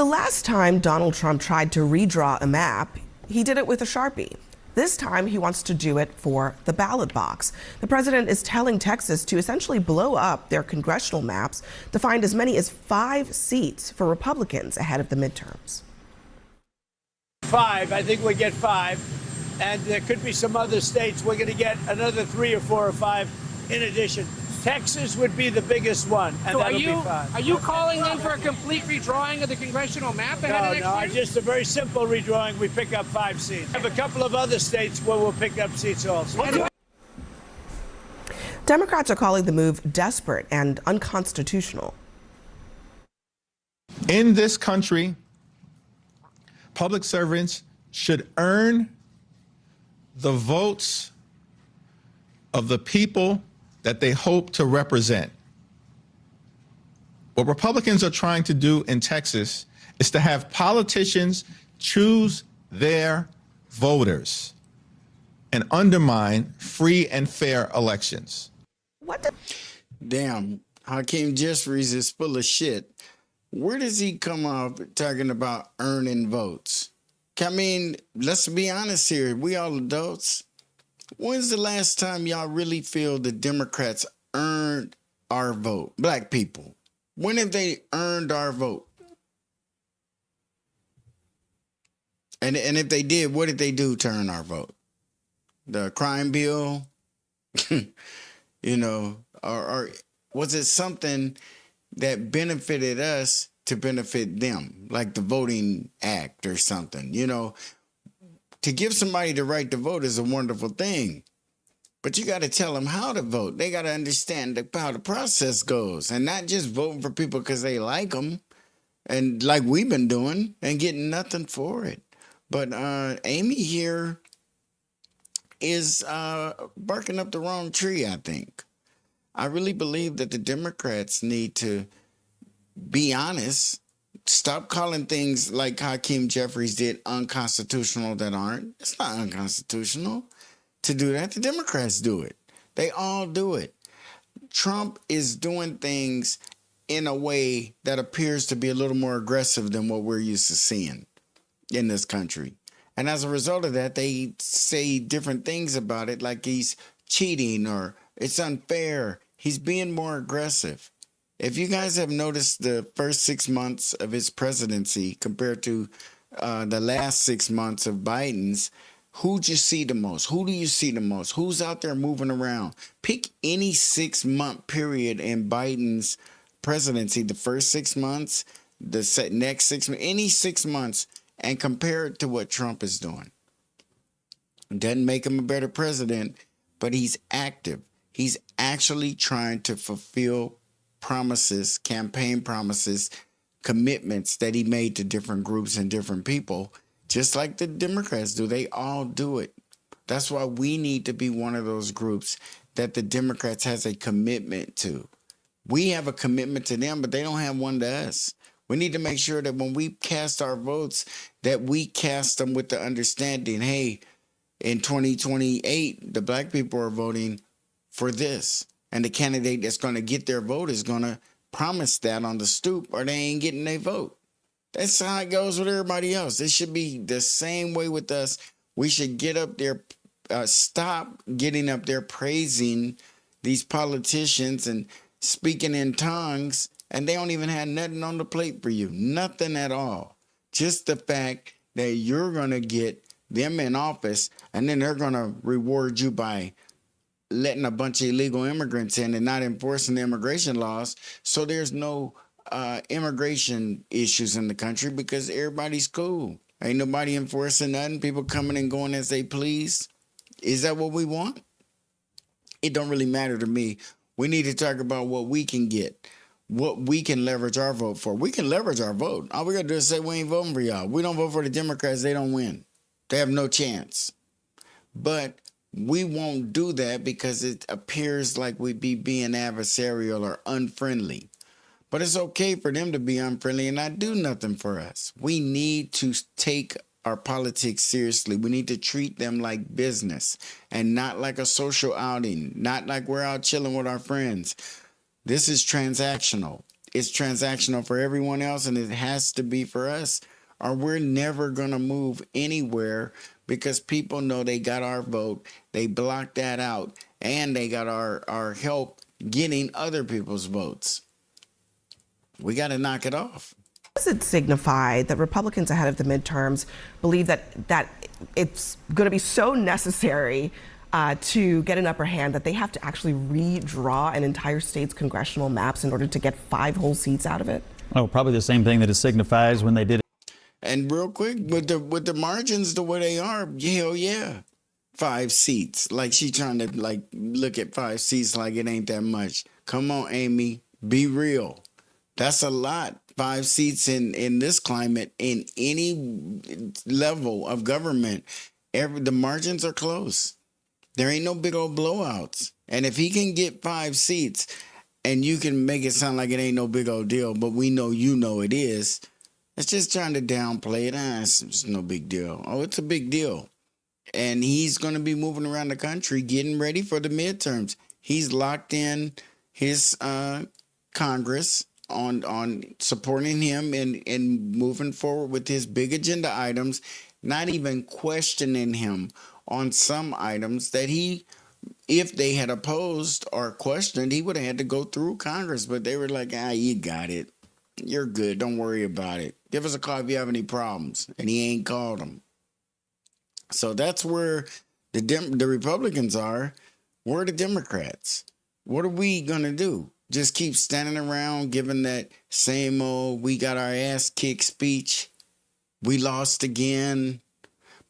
last time Donald Trump tried to redraw a map, he did it with a Sharpie. This time, he wants to do it for the ballot box. The president is telling Texas to essentially blow up their congressional maps to find as many as 5 seats for Republicans ahead of the midterms. 5, I think we get 5. And there could be some other states we're going to get another 3 or 4 or 5 in addition. Texas would be the biggest one, and so that'll be 5. Are you calling in for a complete redrawing of the congressional map ahead of next year? Just a very simple redrawing. We pick up 5 seats. We have a couple of other states where we'll pick up seats also. Democrats are calling the move desperate and unconstitutional. In this country, public servants should earn the votes of the people that they hope to represent. What Republicans are trying to do in Texas is to have politicians choose their voters and undermine free and fair elections. Damn, Hakeem Jeffries is full of shit. Where does he come up talking about earning votes? I mean, let's be honest here. We all adults. When's the last time y'all really feel the Democrats earned our vote? Black people. When have they earned our vote? And if they did, what did they do to earn our vote? The crime bill? Or was it something that benefited us to benefit them? Like the Voting Act or something, To give somebody the right to vote is a wonderful thing. But you got to tell them how to vote. They got to understand how the process goes and not just voting for people because they like them and like we've been doing and getting nothing for it. But Amy here is barking up the wrong tree, I think. I really believe that the Democrats need to be honest. Stop calling things like Hakeem Jeffries did unconstitutional that aren't. It's not unconstitutional to do that. The Democrats do it. They all do it. Trump is doing things in a way that appears to be a little more aggressive than what we're used to seeing in this country. And as a result of that, they say different things about it, like he's cheating or it's unfair. He's being more aggressive. If you guys have noticed the first 6 months of his presidency compared to the last 6 months of Biden's, who'd you see the most? Who do you see the most? Who's out there moving around? Pick any 6-month period in Biden's presidency, the first 6 months, the next 6 months, any 6 months, and compare it to what Trump is doing. Doesn't make him a better president, but he's active. He's actually trying to fulfill promises, campaign promises, commitments that he made to different groups and different people, just like the Democrats do. They all do it. That's why we need to be one of those groups that the Democrats has a commitment to. We have a commitment to them, but they don't have one to us. We need to make sure that when we cast our votes, that we cast them with the understanding, hey, in 2028, the black people are voting for this. And the candidate that's going to get their vote is going to promise that on the stoop or they ain't getting their vote. That's how it goes with everybody else. It should be the same way with us. We should get up there, stop getting up there praising these politicians and speaking in tongues, and they don't even have nothing on the plate for you. Nothing at all. Just the fact that you're going to get them in office, and then they're going to reward you by letting a bunch of illegal immigrants in and not enforcing the immigration laws. So there's no immigration issues in the country because everybody's cool. Ain't nobody enforcing nothing. People coming and going as they please. Is that what we want? It don't really matter to me. We need to talk about what we can get, what we can leverage our vote for. We can leverage our vote. All we got to do is say we ain't voting for y'all. We don't vote for the Democrats. They don't win. They have no chance. But we won't do that because it appears like we'd be being adversarial or unfriendly. But it's okay for them to be unfriendly and not do nothing for us. We need to take our politics seriously. We need to treat them like business and not like a social outing, not like we're out chilling with our friends. This is transactional. it's transactional for everyone else, and it has to be for us, or we're never going to move anywhere, because people know they got our vote, they blocked that out, and they got our help getting other people's votes. We got to knock it off. Does it signify that Republicans ahead of the midterms believe that it's going to be so necessary to get an upper hand that they have to actually redraw an entire state's congressional maps in order to get 5 whole seats out of it? Oh, probably the same thing that it signifies when they did it. And real quick, with the margins the way they are, hell yeah, 5 seats. Like, she trying to like look at 5 seats like it ain't that much. Come on, Amy, be real. That's a lot. 5 seats in this climate, in any level of government, the margins are close. There ain't no big old blowouts. And if he can get 5 seats, and you can make it sound like it ain't no big old deal, but we know you know it is. It's just trying to downplay it. It's no big deal. Oh, it's a big deal. And he's going to be moving around the country getting ready for the midterms. He's locked in his Congress on supporting him and moving forward with his big agenda items, not even questioning him on some items that he, if they had opposed or questioned, he would have had to go through Congress. But they were like, you got it. You're good. Don't worry about it. Give us a call if you have any problems. And he ain't called them. So that's where the Republicans are. We're the Democrats. What are we going to do? Just keep standing around giving that same old, we got our ass kicked speech. We lost again.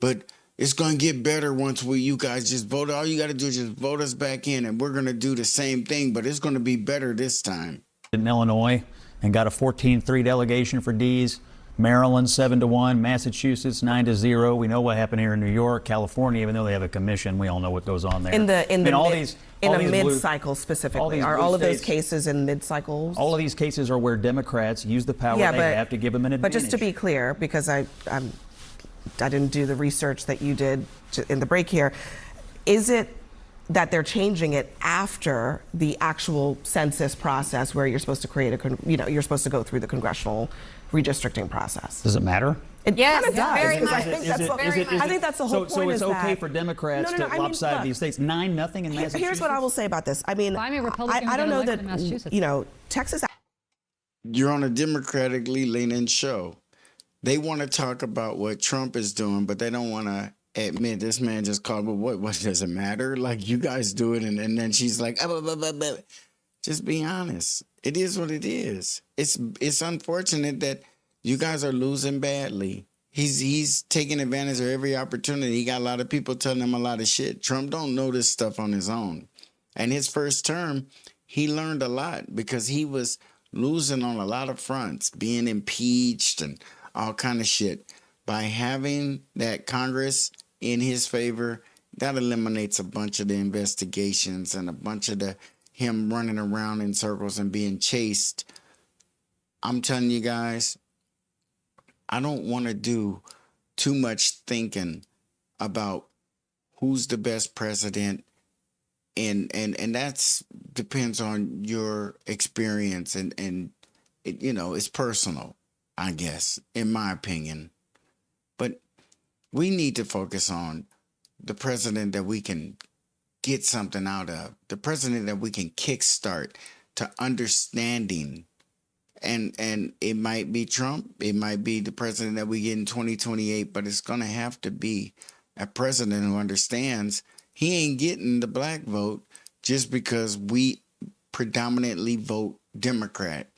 But it's going to get better once you guys just vote. All you got to do is just vote us back in, and we're going to do the same thing, but it's going to be better this time. In Illinois and got a 14-3 delegation for D's. Maryland 7-1, Massachusetts 9-0. We know what happened here in New York, California. Even though they have a commission, we all know what goes on there. In a blue- mid-cycle specifically, are all of those cases in mid-cycles? All of these cases are where Democrats use the power they have to give them an advantage. But just to be clear, because I didn't do the research that you did in the break here, is it that they're changing it after the actual census process, where you're supposed to create you're supposed to go through the congressional redistricting process? Does it matter? It Yes, kind of does. very because much. I think that's the whole point. So it's is okay that, for Democrats No, to lopside these states. 9-0 in Massachusetts. Here's what I will say about this. I mean, Buy me Republican I don't know get elected in Massachusetts. that Texas. You're on a democratically leaning show. They want to talk about what Trump is doing, but they don't want to admit this man just called. But what does it matter? Like, you guys do it, and then she's like, just be honest. It is what it is. It's unfortunate that you guys are losing badly. He's taking advantage of every opportunity. He got a lot of people telling him a lot of shit. Trump don't know this stuff on his own. And his first term, he learned a lot because he was losing on a lot of fronts, being impeached and all kind of shit. By having that Congress in his favor, that eliminates a bunch of the investigations and a bunch of him running around in circles and being chased. I'm telling you guys, I don't want to do too much thinking about who's the best president, and that's depends on your experience, and it, it's personal, I guess, in my opinion. But we need to focus on the president that we can get something out of, the president that we can kickstart to understanding. And it might be Trump, it might be the president that we get in 2028, but it's going to have to be a president who understands he ain't getting the black vote just because we predominantly vote Democrat.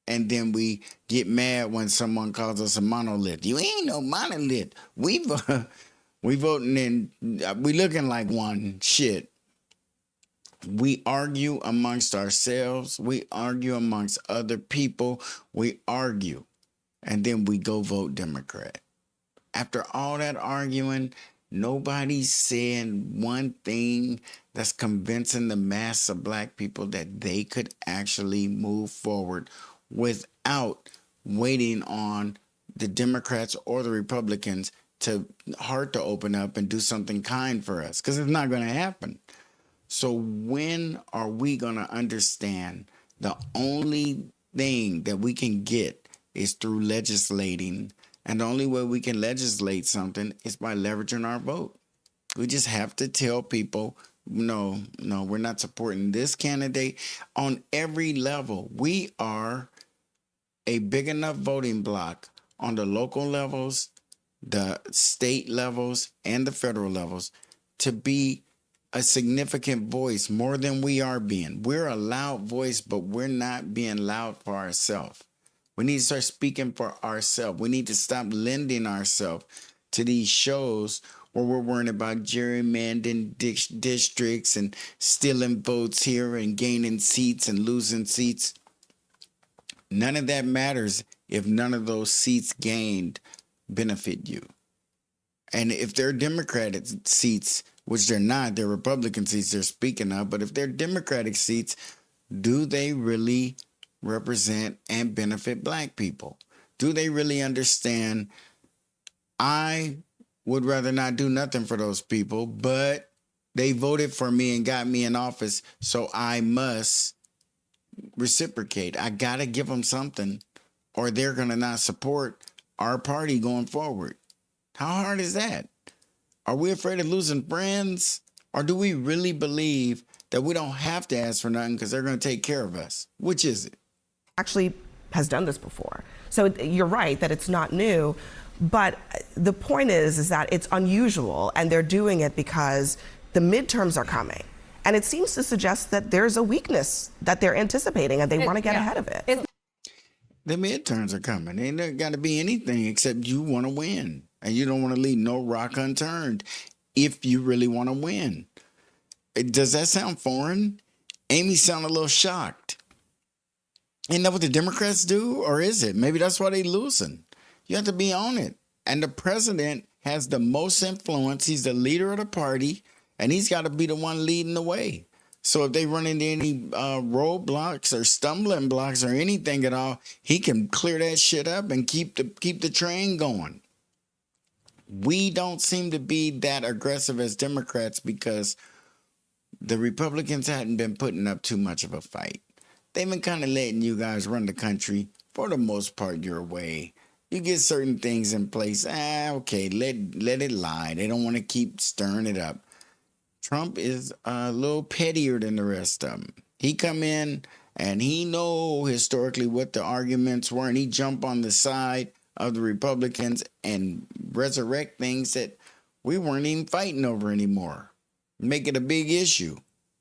And then we get mad when someone calls us a monolith. You ain't no monolith. We voting in, we looking like one shit. We argue amongst ourselves. We argue amongst other people. We argue. And then we go vote Democrat. After all that arguing, nobody's saying one thing that's convincing the mass of black people that they could actually move forward without waiting on the Democrats or the Republicans to open up and do something kind for us, because it's not going to happen. So when are we going to understand the only thing that we can get is through legislating. And the only way we can legislate something is by leveraging our vote. We just have to tell people, no, we're not supporting this candidate on every level. We are a big enough voting block on the local levels, the state levels, and the federal levels to be a significant voice more than we are being. We're a loud voice, but we're not being loud for ourselves. We need to start speaking for ourselves. We need to stop lending ourselves to these shows where we're worrying about gerrymandering districts and stealing votes here and gaining seats and losing seats. None of that matters if none of those seats gained benefit you. And if they're Democratic seats, which they're not, they're Republican seats they're speaking of, but if they're Democratic seats, do they really represent and benefit black people? Do they really understand? I would rather not do nothing for those people, but they voted for me and got me in office, so I must reciprocate. I got to give them something, or they're going to not support our party going forward. How hard is that? Are we afraid of losing friends? Or do we really believe that we don't have to ask for nothing because they're going to take care of us? Which is it? Actually has done this before. So you're right that it's not new, but the point is that it's unusual, and they're doing it because the midterms are coming. And it seems to suggest that there's a weakness that they're anticipating and they want to get ahead of it. The midterms are coming. Ain't there got to be anything except you want to win. And you don't want to leave no rock unturned if you really want to win. Does that sound foreign? Amy sounded a little shocked. Ain't that what the Democrats do? Or is it? Maybe that's why they losing. You have to be on it. And the president has the most influence. He's the leader of the party. And he's got to be the one leading the way. So if they run into any roadblocks or stumbling blocks or anything at all, he can clear that shit up and keep the train going. We don't seem to be that aggressive as Democrats because the Republicans hadn't been putting up too much of a fight. They've been kind of letting you guys run the country for the most part your way. You get certain things in place. Okay, let it lie. They don't want to keep stirring it up. Trump is a little pettier than the rest of them. He come in and he know historically what the arguments were, and he jump on the side of the Republicans and resurrect things that we weren't even fighting over anymore. Make it a big issue.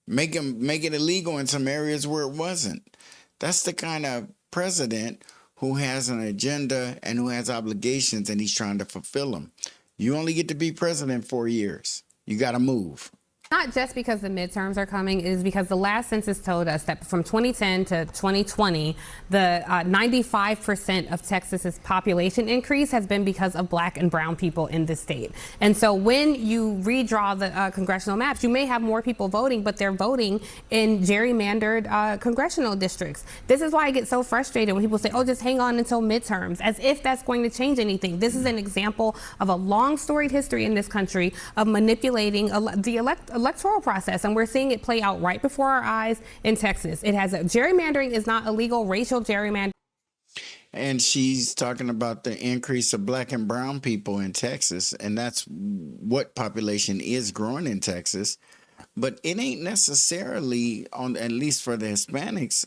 Make it illegal in some areas where it wasn't. That's the kind of president who has an agenda and who has obligations, and he's trying to fulfill them. You only get to be president 4 years. You got to move. Not just because the midterms are coming, it is because the last census told us that from 2010 to 2020, the 95% of Texas's population increase has been because of black and brown people in the state. And so when you redraw the congressional maps, you may have more people voting, but they're voting in gerrymandered congressional districts. This is why I get so frustrated when people say, oh, just hang on until midterms, as if that's going to change anything. This is an example of a long storied history in this country of manipulating the electoral process, and we're seeing it play out right before our eyes in Texas. Gerrymandering is not illegal. Racial gerrymandering. And she's talking about the increase of black and brown people in Texas, and that's what population is growing in Texas. But it ain't necessarily, at least for the Hispanics,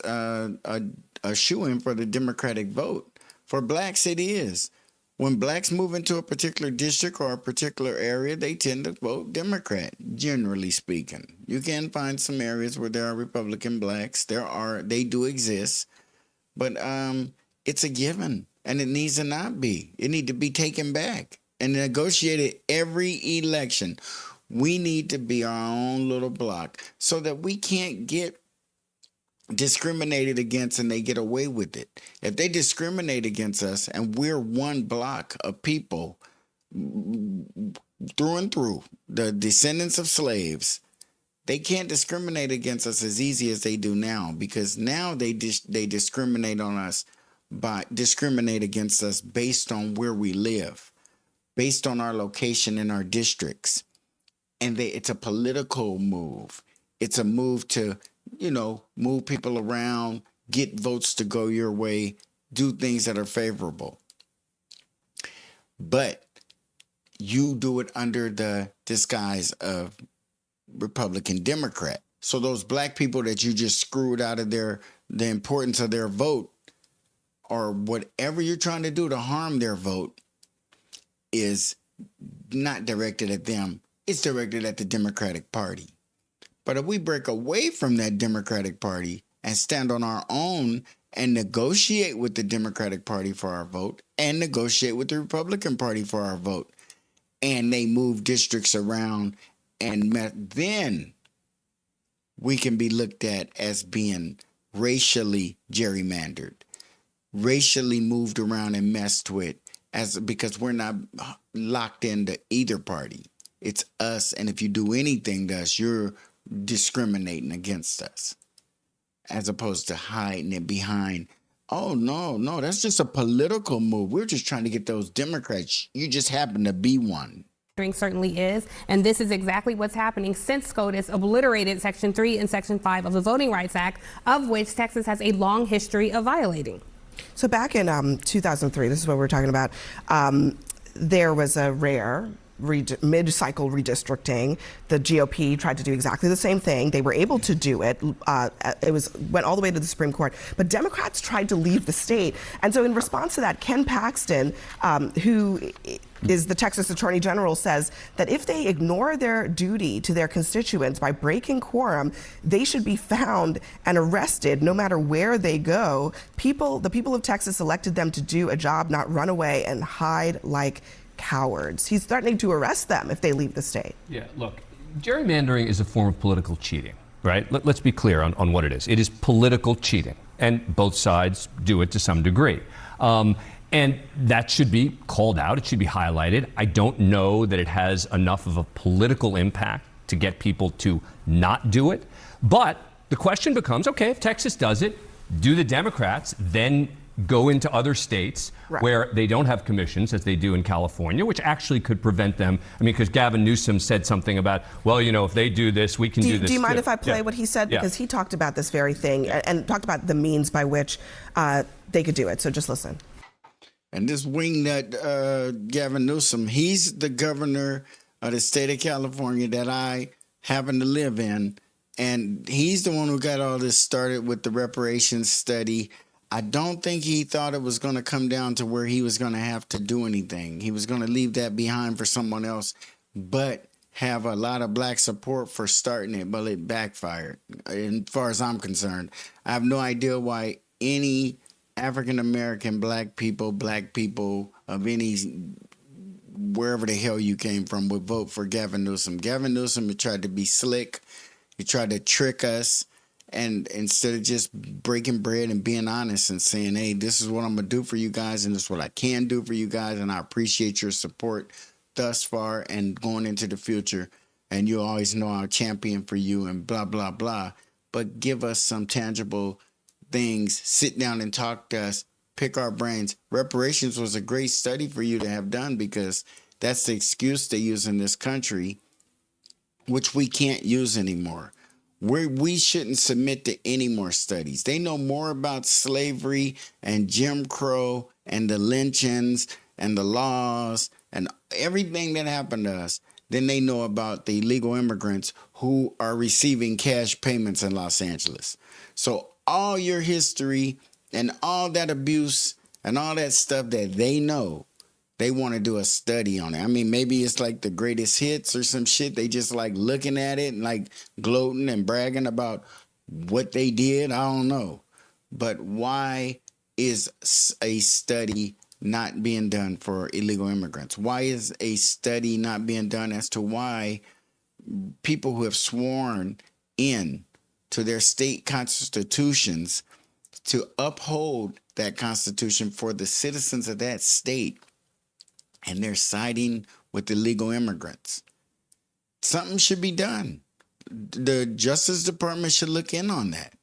a shoo-in for the Democratic vote. For blacks, it is. When blacks move into a particular district or a particular area, they tend to vote Democrat, generally speaking. You can find some areas where there are Republican blacks. They do exist. But it's a given, and it needs to not be. It needs to be taken back and negotiated every election. We need to be our own little block so that we can't get discriminated against and they get away with it. If they discriminate against us and we're one block of people through and through, the descendants of slaves, they can't discriminate against us as easy as they do now, because now they discriminate against us based on where we live, based on our location in our districts. And it's a political move. It's a move to move people around, get votes to go your way, do things that are favorable. But you do it under the disguise of Republican Democrat. So those black people that you just screwed out of the importance of their vote, or whatever you're trying to do to harm their vote, is not directed at them. It's directed at the Democratic Party. But if we break away from that Democratic Party and stand on our own and negotiate with the Democratic Party for our vote and negotiate with the Republican Party for our vote, and they move districts around, and then we can be looked at as being racially gerrymandered, racially moved around and messed with, because we're not locked into either party. It's us, and if you do anything to us, you're discriminating against us, as opposed to hiding it behind, oh, no, that's just a political move. We're just trying to get those Democrats. You just happen to be one. Certainly is, and this is exactly what's happening since SCOTUS obliterated Section 3 and Section 5 of the Voting Rights Act, of which Texas has a long history of violating. So back in 2003, this is what we're talking about, there was a rare mid-cycle redistricting. The GOP tried to do exactly the same thing. They were able to do it. Went all the way to the Supreme Court. But Democrats tried to leave the state. And so in response to that, Ken Paxton, who is the Texas Attorney General, says that if they ignore their duty to their constituents by breaking quorum, they should be found and arrested no matter where they go. The people of Texas elected them to do a job, not run away and hide like cowards. He's threatening to arrest them if they leave the state. Yeah, look, gerrymandering is a form of political cheating, right? Let's be clear on what it is. It is political cheating, and both sides do it to some degree. And that should be called out. It should be highlighted. I don't know that it has enough of a political impact to get people to not do it. But the question becomes, okay, if Texas does it, do the Democrats then go into other states where they don't have commissions, as they do in California, which actually could prevent them? I mean, because Gavin Newsom said something about, well, you know, if they do this, we can do this. Do you mind too. if I play what he said? Because he talked about this very thing and talked about the means by which they could do it. So just listen. And this wingnut Gavin Newsom, he's the governor of the state of California that I happen to live in. And he's the one who got all this started with the reparations study. I don't think he thought it was going to come down to where he was going to have to do anything. He was going to leave that behind for someone else, but have a lot of black support for starting it, but it backfired. As far as I'm concerned, I have no idea why any African-American black people of any, wherever the hell you came from, would vote for Gavin Newsom. Gavin Newsom had tried to be slick. He tried to trick us. And instead of just breaking bread and being honest and saying, hey, this is what I'm going to do for you guys, and this is what I can do for you guys, and I appreciate your support thus far and going into the future, and you always know I'll champion for you and blah, blah, blah. But give us some tangible things, sit down and talk to us, pick our brains. Reparations was a great study for you to have done, because that's the excuse they use in this country, which we can't use anymore. We shouldn't submit to any more studies. They know more about slavery and Jim Crow and the lynchings and the laws and everything that happened to us than they know about the illegal immigrants who are receiving cash payments in Los Angeles. So all your history and all that abuse and all that stuff that they know, they want to do a study on it. I mean, maybe it's like the greatest hits or some shit. They just like looking at it and like gloating and bragging about what they did. I don't know. But why is a study not being done for illegal immigrants? Why is a study not being done as to why people who have sworn in to their state constitutions to uphold that constitution for the citizens of that state, and they're siding with illegal immigrants? Something should be done. The Justice Department should look in on that.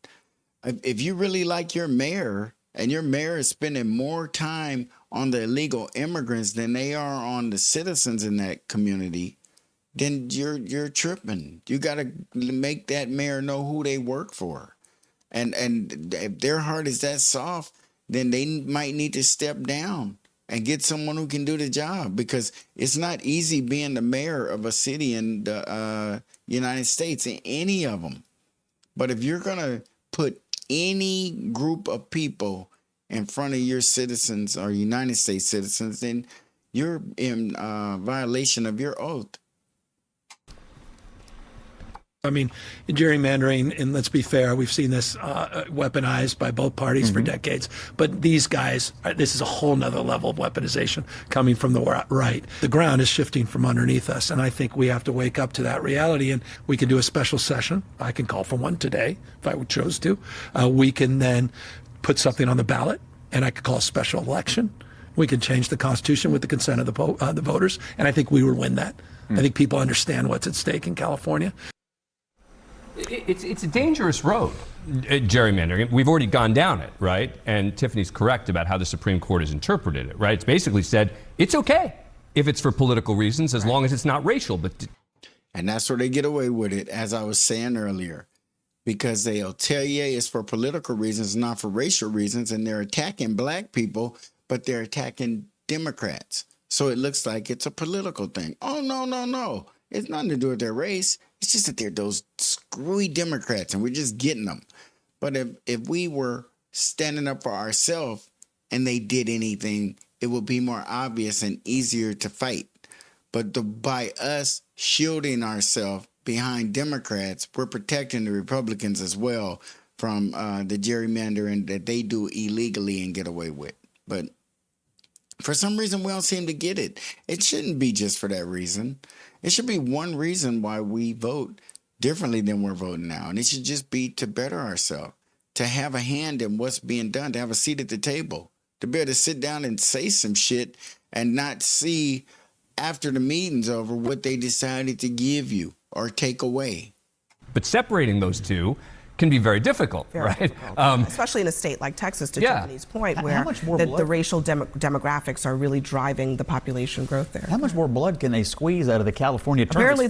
If you really like your mayor, and your mayor is spending more time on the illegal immigrants than they are on the citizens in that community, then you're tripping. You got to make that mayor know who they work for. And if their heart is that soft, then they might need to step down and get someone who can do the job, because it's not easy being the mayor of a city in the United States, in any of them. But if you're going to put any group of people in front of your citizens or United States citizens, then you're in violation of your oath. I mean, gerrymandering, and let's be fair, we've seen this weaponized by both parties for decades. But these guys, this is a whole nother level of weaponization coming from the right. The ground is shifting from underneath us, and I think we have to wake up to that reality. And we can do a special session. I can call for one today if I chose to. We can then put something on the ballot, and I could call a special election. We can change the Constitution with the consent of the voters, and I think we would win that. I think people understand what's at stake in California. It's a dangerous road, gerrymandering. We've already gone down it, right? And Tiffany's correct about how the Supreme Court has interpreted it, right? It's basically said it's okay if it's for political reasons, as long as it's not racial. And that's where they get away with it, as I was saying earlier, because they'll tell you it's for political reasons, not for racial reasons, and they're attacking black people, but they're attacking Democrats. So it looks like it's a political thing. Oh, no. It's nothing to do with their race. It's just that they're those screwy Democrats, and we're just getting them. But if we were standing up for ourselves and they did anything, it would be more obvious and easier to fight. But by us shielding ourselves behind Democrats, we're protecting the Republicans as well from the gerrymandering that they do illegally and get away with. But for some reason, we don't seem to get it. It shouldn't be just for that reason. It should be one reason why we vote differently than we're voting now. And it should just be to better ourselves, to have a hand in what's being done, to have a seat at the table, to be able to sit down and say some shit and not see after the meeting's over what they decided to give you or take away. But separating those two can be very difficult, right? Difficult. Especially in a state like Texas, to Tiffany's point, where the racial demographics are really driving the population growth there. How much more blood can they squeeze out of the California term? Apparently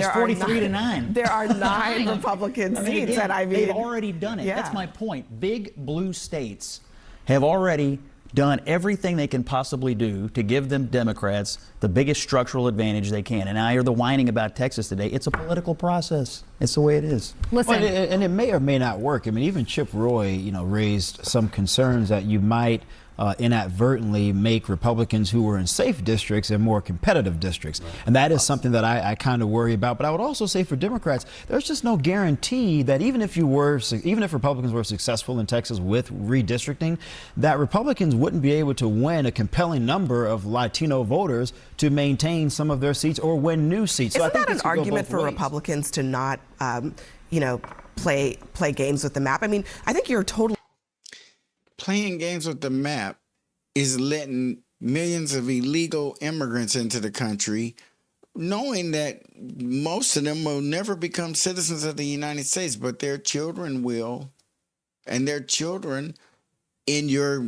it's 43 to 9. There are 9 Republican seats, again, and they've already done it. Yeah. That's my point. Big blue states have already done everything they can possibly do to give them Democrats the biggest structural advantage they can. And now you're the whining about Texas today. It's a political process. It's the way it is. Listen, well, and it may or may not work. I mean, even Chip Roy, raised some concerns that you might inadvertently make Republicans who were in safe districts and more competitive districts. Right. And that is something that I kind of worry about. But I would also say for Democrats, there's just no guarantee that even if Republicans were successful in Texas with redistricting, that Republicans wouldn't be able to win a compelling number of Latino voters to maintain some of their seats or win new seats. Isn't that an argument for Republicans to not, play games with the map? I mean, I think you're totally playing games with the map is letting millions of illegal immigrants into the country, knowing that most of them will never become citizens of the United States, but their children will. And their children, in your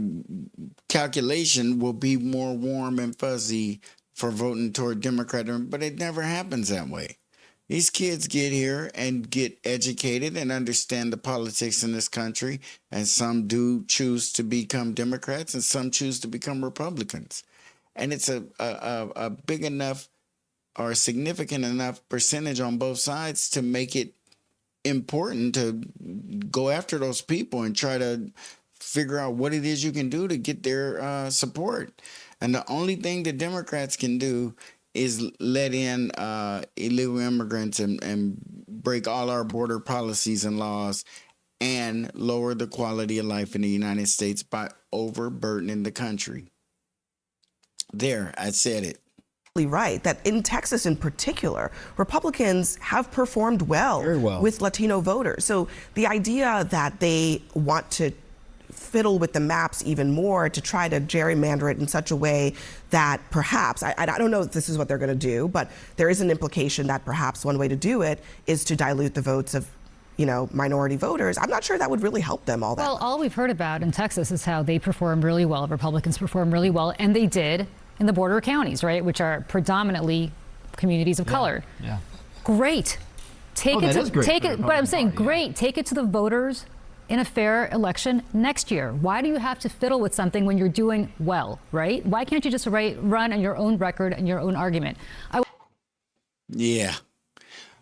calculation, will be more warm and fuzzy for voting toward Democrat, but it never happens that way. These kids get here and get educated and understand the politics in this country, and some do choose to become Democrats and some choose to become Republicans. And it's a big enough or significant enough percentage on both sides to make it important to go after those people and try to figure out what it is you can do to get their support. And the only thing the Democrats can do is let in illegal immigrants and break all our border policies and laws and lower the quality of life in the United States by overburdening the country. There, I said it. Right, that in Texas in particular, Republicans have performed very well with Latino voters. So the idea that they want to fiddle with the maps even more to try to gerrymander it in such a way that perhaps, I don't know if this is what they're going to do, but there is an implication that perhaps one way to do it is to dilute the votes of minority voters. I'm not sure that would really help them all that Well, much. all we've heard about in Texas is how they performed really well, Republicans performed really well, and they did in the border counties, right, which are predominantly communities of color. Yeah. Great. Take it, but I'm saying great. Take it to the voters in a fair election next year. Why do you have to fiddle with something when you're doing well, right? Why can't you just run on your own record and your own argument? Yeah.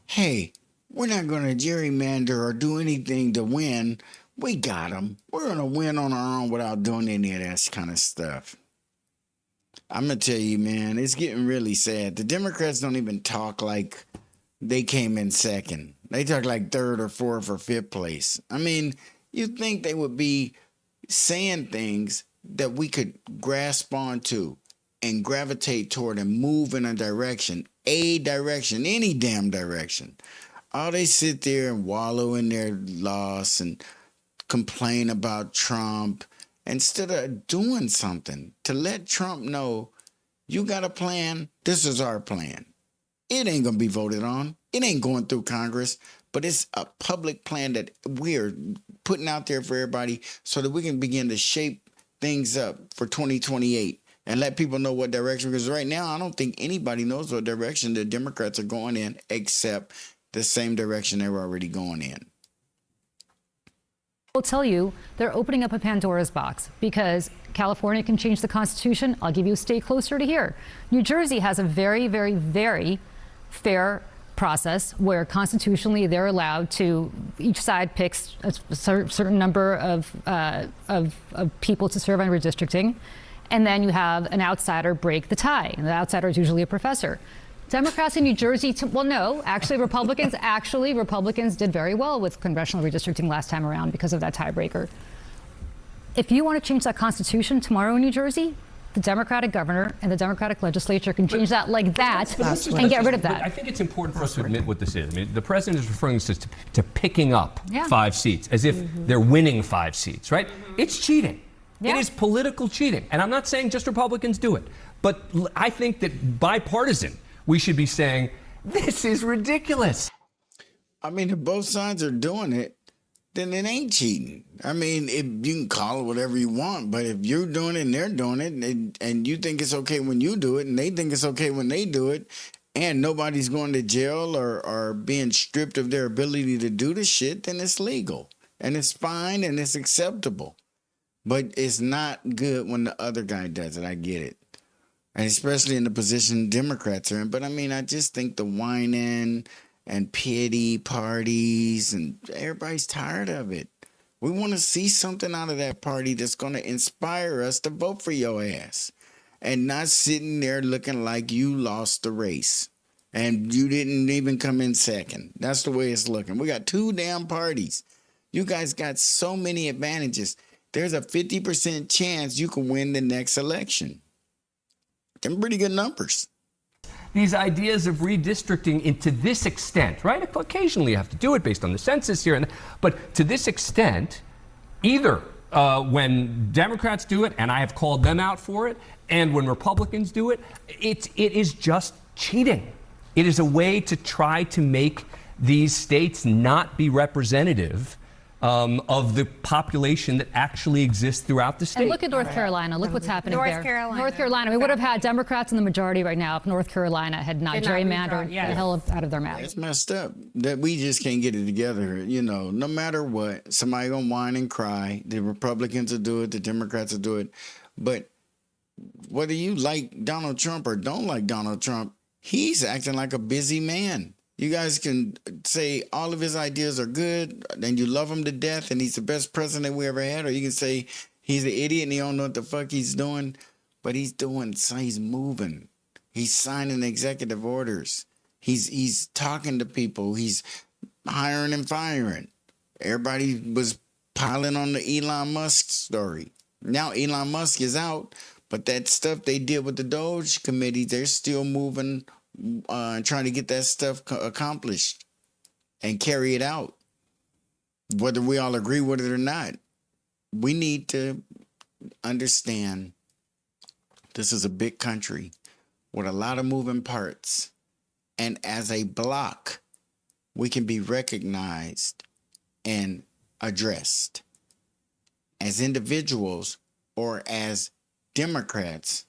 Hey, we're not going to gerrymander or do anything to win. We got them. We're going to win on our own without doing any of that kind of stuff. I'm going to tell you, man, it's getting really sad. The Democrats don't even talk like they came in second. They talk like third or fourth or fifth place. I mean, you'd think they would be saying things that we could grasp onto and gravitate toward and move in a direction, any damn direction. Oh, they sit there and wallow in their loss and complain about Trump instead of doing something to let Trump know, you got a plan, this is our plan. It ain't going to be voted on. It ain't going through Congress, but it's a public plan that we're putting out there for everybody so that we can begin to shape things up for 2028 and let people know what direction, because right now I don't think anybody knows what direction the Democrats are going in except the same direction they were already going in. Will tell you they're opening up a Pandora's box because California can change the Constitution. I'll give you a state closer to here. New Jersey has a very, very, very fair process where constitutionally they're allowed to, each side picks a certain number of people to serve on redistricting, and then you have an outsider break the tie, and the outsider is usually a professor. Democrats in New Jersey, well, no, actually Republicans did very well with congressional redistricting last time around because of that tiebreaker. If you want to change that Constitution tomorrow in New Jersey, the Democratic governor and the Democratic legislature can change that like that and get rid of that. I think it's important for us to admit what this is. I mean, the president is referring to picking up 5 seats as if they're winning 5 seats, right? It's cheating. It is political cheating. And I'm not saying just Republicans do it, but I think that bipartisan, we should be saying, this is ridiculous. I mean, if both sides are doing it, then it ain't cheating. I mean, you can call it whatever you want, but if you're doing it and they're doing it, and you think it's okay when you do it, and they think it's okay when they do it, and nobody's going to jail or being stripped of their ability to do the shit, then it's legal. And it's fine and it's acceptable. But it's not good when the other guy does it. I get it. And especially in the position Democrats are in. But I mean, I just think the whining and pity parties and everybody's tired of it. We want to see something out of that party that's going to inspire us to vote for your ass and not sitting there looking like you lost the race and you didn't even come in second. That's the way it's looking. We got 2 damn parties. You guys got so many advantages. There's a 50% chance you can win the next election. Them pretty good numbers. These ideas of redistricting to this extent, right? Occasionally you have to do it based on the census here, but to this extent, either when Democrats do it, and I have called them out for it, and when Republicans do it, it is just cheating. It is a way to try to make these states not be representative of the population that actually exists throughout the state. And look at North Carolina. Look what's happening there. North Carolina. We would have had Democrats in the majority right now if North Carolina had not gerrymandered the hell out of their map. It's messed up that we just can't get it together. You know, no matter what, somebody gonna whine and cry. The Republicans will do it. The Democrats will do it. But whether you like Donald Trump or don't like Donald Trump, he's acting like a busy man. You guys can say all of his ideas are good and you love him to death and he's the best president we ever had, or you can say he's an idiot and he don't know what the fuck he's doing, but he's moving. He's signing executive orders. He's talking to people. He's hiring and firing. Everybody was piling on the Elon Musk story. Now Elon Musk is out, but that stuff they did with the Doge committee, they're still moving trying to get that stuff accomplished and carry it out. Whether we all agree with it or not, we need to understand this is a big country with a lot of moving parts. And as a block, we can be recognized and addressed. As individuals or as Democrats,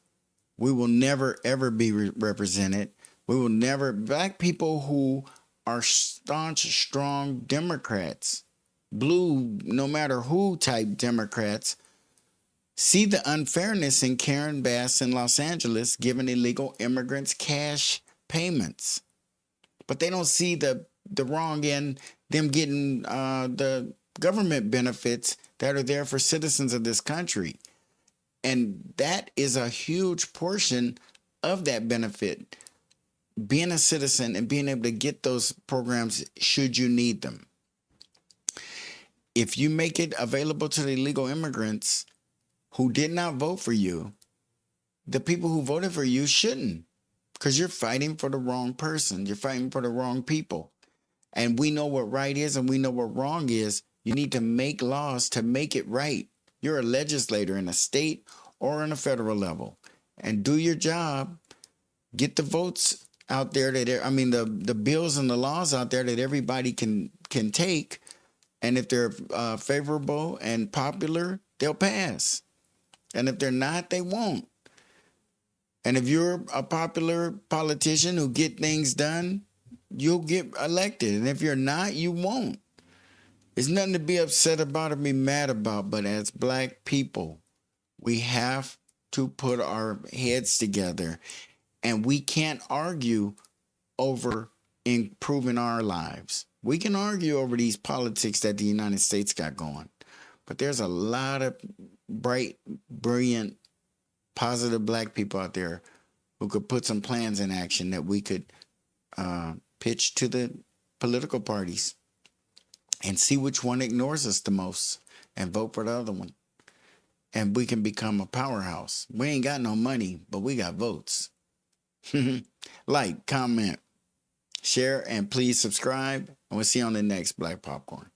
we will never, ever be represented. We will never, black people who are staunch, strong Democrats blue, no matter who type Democrats see the unfairness in Karen Bass in Los Angeles giving illegal immigrants cash payments. But they don't see the wrong in them getting the government benefits that are there for citizens of this country. And that is a huge portion of that benefit. Being a citizen and being able to get those programs should you need them. If you make it available to the illegal immigrants who did not vote for you, the people who voted for you shouldn't, because you're fighting for the wrong person. You're fighting for the wrong people. And we know what right is and we know what wrong is. You need to make laws to make it right. You're a legislator in a state or on a federal level, and do your job. Get the votes out there the bills and the laws out there that everybody can take. And if they're favorable and popular, they'll pass. And if they're not, they won't. And if you're a popular politician who get things done, you'll get elected. And if you're not, you won't. There's nothing to be upset about or be mad about. But as black people, we have to put our heads together. And we can't argue over improving our lives. We can argue over these politics that the United States got going. But there's a lot of bright, brilliant, positive black people out there who could put some plans in action that we could pitch to the political parties and see which one ignores us the most and vote for the other one. And we can become a powerhouse. We ain't got no money, but we got votes. Like, comment, share, and please subscribe. And we'll see you on the next Black Popcorn.